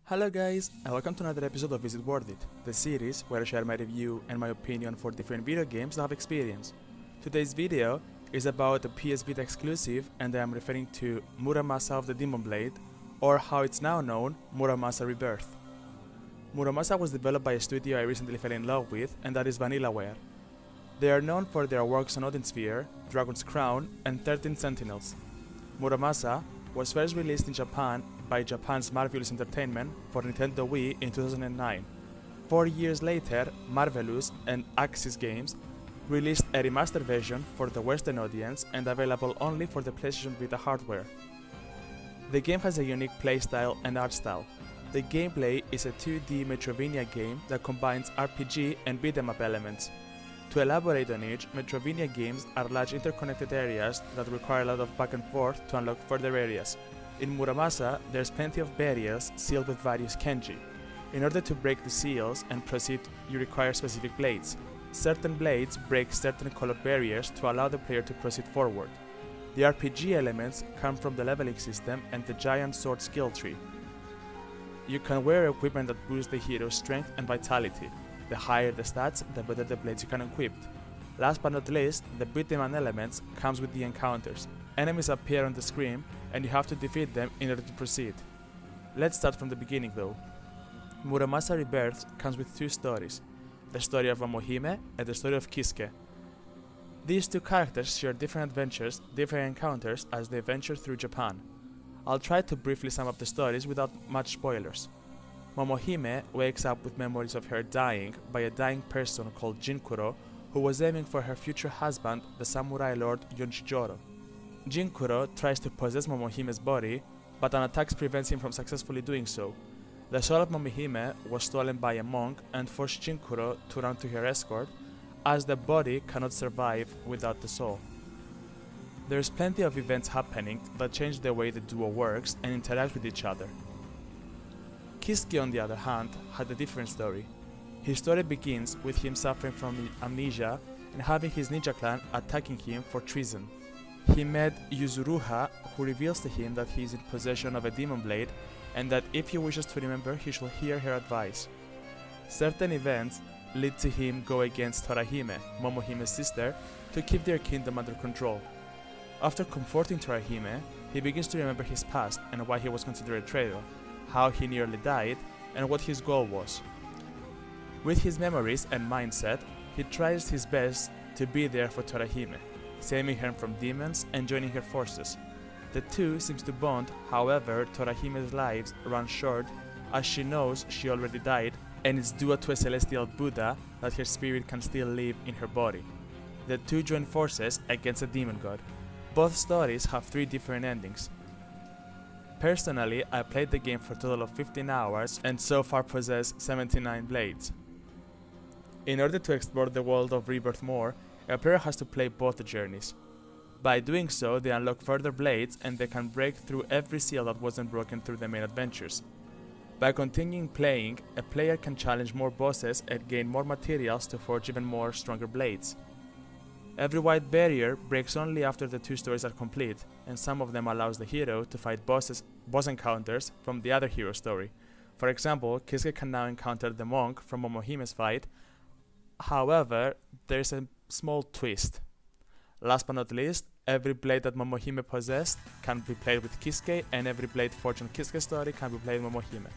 Hello guys, and welcome to another episode of Is It Worth It, the series where I share my review and my opinion for different video games that I've experienced. Today's video is about a PS Vita exclusive, and I am referring to Muramasa of the Demon Blade, or how it's now known, Muramasa Rebirth. Muramasa was developed by a studio I recently fell in love with, and that is Vanillaware. They are known for their works on Odin Sphere, Dragon's Crown, and 13 Sentinels. Muramasa was first released in Japan by Japan's Marvelous Entertainment for Nintendo Wii in 2009. 4 years later, Marvelous and Aksys Games released a remastered version for the Western audience and available only for the PlayStation Vita hardware. The game has a unique playstyle and art style. The gameplay is a 2D Metroidvania game that combines RPG and beat-em-up elements. To elaborate on each, Metroidvania games are large interconnected areas that require a lot of back and forth to unlock further areas. In Muramasa, there's plenty of barriers sealed with various kanji. In order to break the seals and proceed, you require specific blades. Certain blades break certain colored barriers to allow the player to proceed forward. The RPG elements come from the leveling system and the giant sword skill tree. You can wear equipment that boosts the hero's strength and vitality. The higher the stats, the better the blades you can equip. Last but not least, the beat-em-up elements comes with the encounters. Enemies appear on the screen, and you have to defeat them in order to proceed. Let's start from the beginning though. Muramasa Rebirth comes with two stories, the story of Momohime and the story of Kisuke. These two characters share different adventures, different encounters as they venture through Japan. I'll try to briefly sum up the stories without much spoilers. Momohime wakes up with memories of her dying by a dying person called Jinkuro, who was aiming for her future husband, the samurai lord Yonshijoro. Jinkuro tries to possess Momohime's body, but an attack prevents him from successfully doing so. The soul of Momohime was stolen by a monk and forced Jinkuro to run to her escort, as the body cannot survive without the soul. There is plenty of events happening that change the way the duo works and interacts with each other. Kisuke, on the other hand, had a different story. His story begins with him suffering from amnesia and having his ninja clan attacking him for treason. He met Yuzuruha, who reveals to him that he is in possession of a demon blade and that if he wishes to remember, he should hear her advice. Certain events lead to him go against Torahime, Momohime's sister, to keep their kingdom under control. After comforting Torahime, he begins to remember his past and why he was considered a traitor, how he nearly died, and what his goal was. With his memories and mindset, he tries his best to be there for Torahime, saving her from demons and joining her forces. The two seems to bond, however, Torahime's lives run short as she knows she already died and it's due to a celestial Buddha that her spirit can still live in her body. The two join forces against a demon god. Both stories have 3 different endings. Personally, I played the game for a total of 15 hours and so far possess 79 blades. In order to explore the world of Rebirth more, a player has to play both the journeys. By doing so, they unlock further blades and they can break through every seal that wasn't broken through the main adventures. By continuing playing, a player can challenge more bosses and gain more materials to forge even more stronger blades. Every white barrier breaks only after the 2 stories are complete, and some of them allows the hero to fight boss encounters from the other hero story. For example, Kisuke can now encounter the monk from Momohime's fight. However, there is a small twist. Last but not least, every blade that Momohime possessed can be played with Kisuke, and every blade forged on Kisuke's story can be played with Momohime.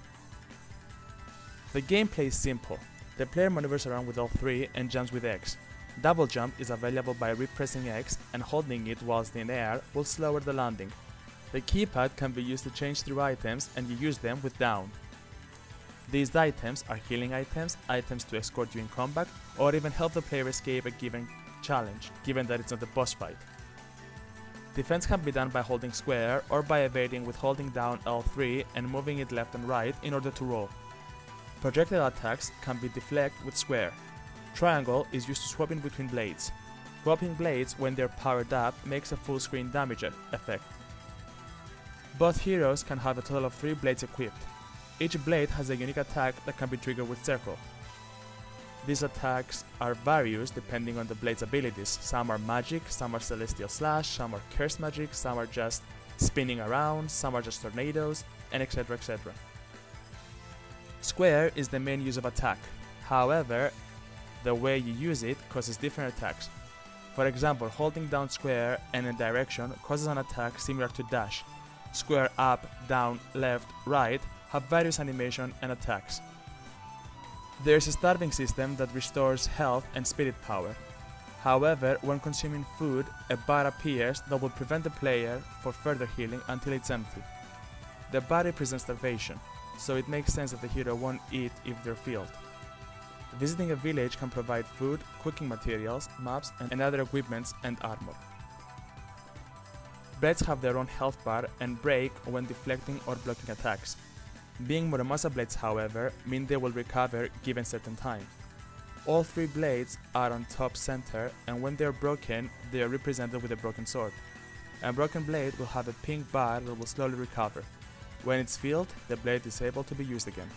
The gameplay is simple. The player maneuvers around with L3 and jumps with X. Double jump is available by repressing X, and holding it whilst in air will slower the landing. The keypad can be used to change through items, and you use them with down. These items are healing items, items to escort you in combat, or even help the player escape a given challenge, given that it's not a boss fight. Defense can be done by holding square or by evading with holding down L3 and moving it left and right in order to roll. Projectile attacks can be deflected with square. Triangle is used to swap in between blades. Swapping blades when they're powered up makes a full screen damage effect. Both heroes can have a total of 3 blades equipped. Each blade has a unique attack that can be triggered with circle. These attacks are various depending on the blade's abilities. Some are magic, some are celestial slash, some are curse magic, some are just spinning around, some are just tornadoes, and etc. etc. Square is the main use of attack. However, the way you use it causes different attacks. For example, holding down square and in direction causes an attack similar to dash. Square up, down, left, right have various animation and attacks. There is a starving system that restores health and spirit power. However, when consuming food, a bar appears that will prevent the player from further healing until it's empty. The bar represents starvation, so it makes sense that the hero won't eat if they're filled. Visiting a village can provide food, cooking materials, maps, and other equipments and armor. Blades have their own health bar and break when deflecting or blocking attacks. Being Muramasa blades, however, mean they will recover given certain time. All three blades are on top center, and when they are broken, they are represented with a broken sword. A broken blade will have a pink bar that will slowly recover. When it's filled, the blade is able to be used again.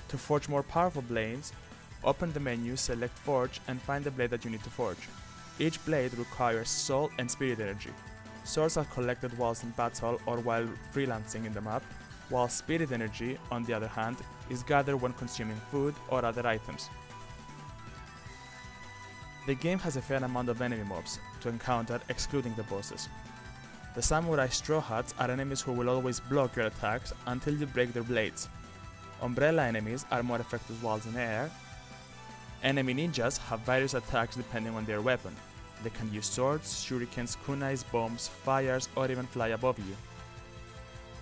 To forge more powerful blades, open the menu, select Forge, and find the blade that you need to forge. Each blade requires soul and spirit energy. Souls are collected whilst in battle or while freelancing in the map, while spirit energy, on the other hand, is gathered when consuming food or other items. The game has a fair amount of enemy mobs to encounter, excluding the bosses. The samurai straw hats are enemies who will always block your attacks until you break their blades. Umbrella enemies are more effective whilst in air. Enemy ninjas have various attacks depending on their weapon. They can use swords, shurikens, kunais, bombs, fires, or even fly above you.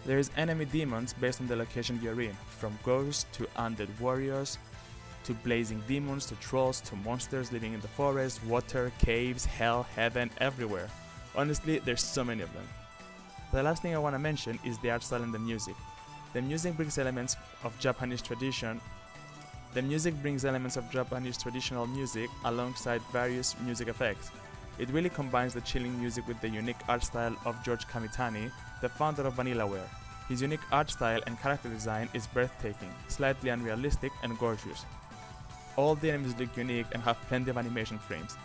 There is enemy demons based on the location you're in, from ghosts to undead warriors, to blazing demons, to trolls, to monsters living in the forest, water, caves, hell, heaven, everywhere. Honestly, there's so many of them. The last thing I want to mention is the art style and the music. The music brings elements of Japanese traditional music alongside various music effects. It really combines the chilling music with the unique art style of George Kamitani, the founder of Vanillaware. His unique art style and character design is breathtaking, slightly unrealistic, and gorgeous. All the enemies look unique and have plenty of animation frames.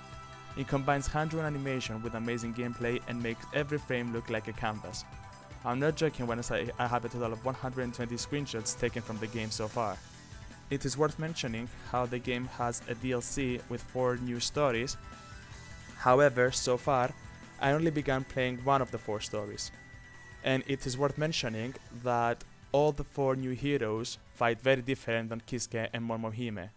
It combines hand-drawn animation with amazing gameplay and makes every frame look like a canvas. I'm not joking when I say I have a total of 120 screenshots taken from the game so far. It is worth mentioning how the game has a DLC with 4 new stories. However, so far, I only began playing one of the 4 stories. And it is worth mentioning that all the 4 new heroes fight very different than Kisuke and Momohime.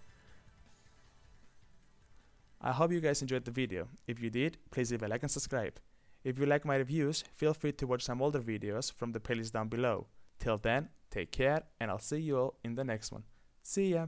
I hope you guys enjoyed the video. If you did, please leave a like and subscribe. If you like my reviews, feel free to watch some older videos from the playlist down below. Till then, take care, and I'll see you all in the next one. See ya!